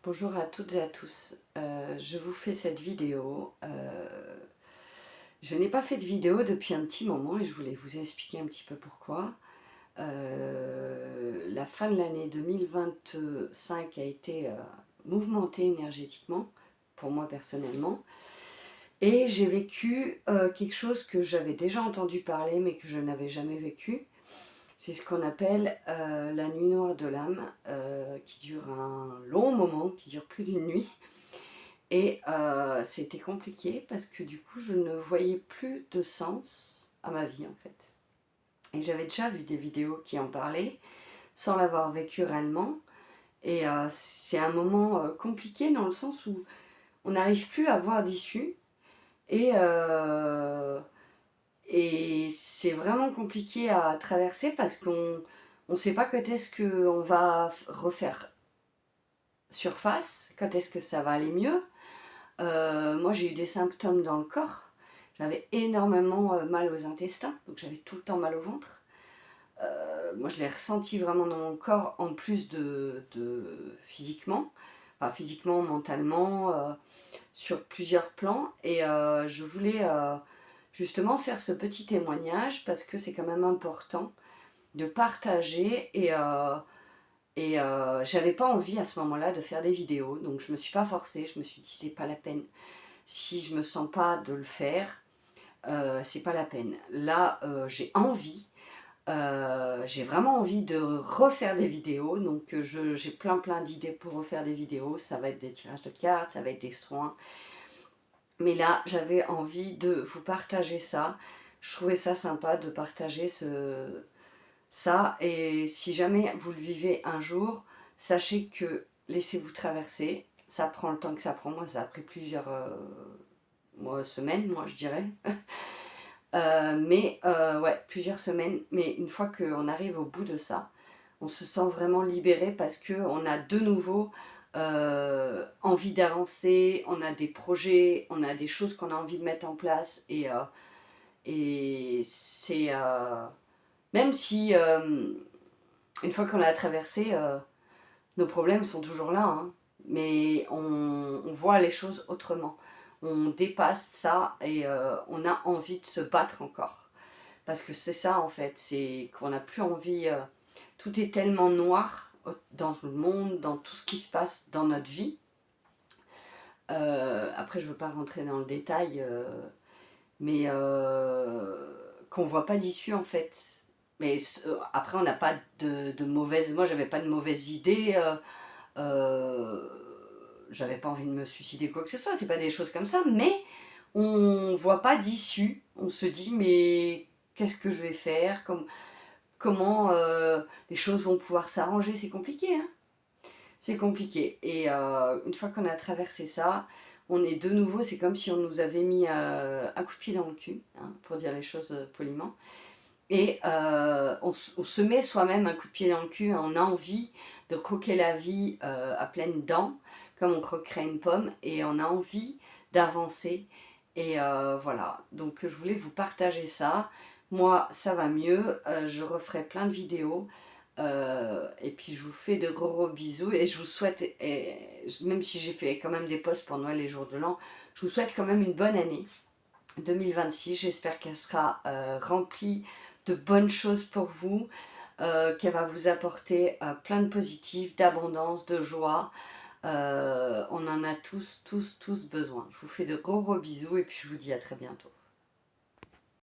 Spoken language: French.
Bonjour à toutes et à tous, je vous fais cette vidéo. Je n'ai pas fait de vidéo depuis un petit moment et je voulais vous expliquer un petit peu pourquoi. La fin de l'année 2025 a été mouvementée énergétiquement, pour moi personnellement. Et j'ai vécu quelque chose que j'avais déjà entendu parler mais que je n'avais jamais vécu. C'est ce qu'on appelle la nuit noire de l'âme, qui dure un long moment, qui dure plus d'une nuit. Et c'était compliqué parce que du coup je ne voyais plus de sens à ma vie en fait. Et j'avais déjà vu des vidéos qui en parlaient sans l'avoir vécu réellement. Et c'est un moment compliqué dans le sens où on n'arrive plus à voir d'issue. Et, et c'est vraiment compliqué à traverser parce qu'on ne sait pas quand est-ce qu'on va refaire surface, quand est-ce que ça va aller mieux. Moi j'ai eu des symptômes dans le corps, j'avais énormément mal aux intestins, donc j'avais tout le temps mal au ventre. Moi je l'ai ressenti vraiment dans mon corps en plus de physiquement, enfin physiquement, mentalement, sur plusieurs plans. Et je voulais justement faire ce petit témoignage parce que c'est quand même important de partager. Et j'avais pas envie à ce moment-là de faire des vidéos, donc je me suis pas forcée, je me suis dit c'est pas la peine. Si je me sens pas de le faire, c'est pas la peine. Là, j'ai envie, j'ai vraiment envie de refaire des vidéos, donc j'ai plein d'idées pour refaire des vidéos. Ça va être des tirages de cartes, ça va être des soins. Mais là, j'avais envie de vous partager ça. Je trouvais ça sympa de partager ça. Et si jamais vous le vivez un jour, sachez que laissez-vous traverser. Ça prend le temps que ça prend. Moi, ça a pris plusieurs semaines, moi, je dirais. Ouais, plusieurs semaines. Mais une fois qu'on arrive au bout de ça, on se sent vraiment libéré parce qu'on a de nouveau envie d'avancer, on a des projets, on a des choses qu'on a envie de mettre en place. Et c'est... même si, une fois qu'on l'a traversé, nos problèmes sont toujours là, hein, mais on voit les choses autrement. On dépasse ça et on a envie de se battre encore. Parce que c'est ça en fait, c'est qu'on n'a plus envie... tout est tellement noir dans le monde, dans tout ce qui se passe dans notre vie. Après, je ne veux pas rentrer dans le détail, mais qu'on ne voit pas d'issue en fait. Mais après, on n'a pas de mauvaises... Moi, j'avais pas de mauvaises idées. J'avais pas envie de me suicider quoi que ce soit. C'est pas des choses comme ça. Mais on voit pas d'issue. On se dit, mais qu'est-ce que je vais faire? Comment les choses vont pouvoir s'arranger? C'est compliqué, hein? C'est compliqué. Et une fois qu'on a traversé ça, on est de nouveau... C'est comme si on nous avait mis un coup de pied dans le cul, hein, pour dire les choses poliment. Et on se met soi-même un coup de pied dans le cul, on a envie de croquer la vie à pleines dents, comme on croquerait une pomme, et on a envie d'avancer. Et voilà, donc je voulais vous partager ça. Moi, ça va mieux, je referai plein de vidéos. Et puis je vous fais de gros bisous et je vous souhaite, même si j'ai fait quand même des posts pour Noël et jour de l'an, je vous souhaite quand même une bonne année 2026. J'espère qu'elle sera remplie de bonnes choses pour vous, qu'elle va vous apporter plein de positifs, d'abondance, de joie. On en a tous besoin. Je vous fais de gros bisous et puis je vous dis à très bientôt.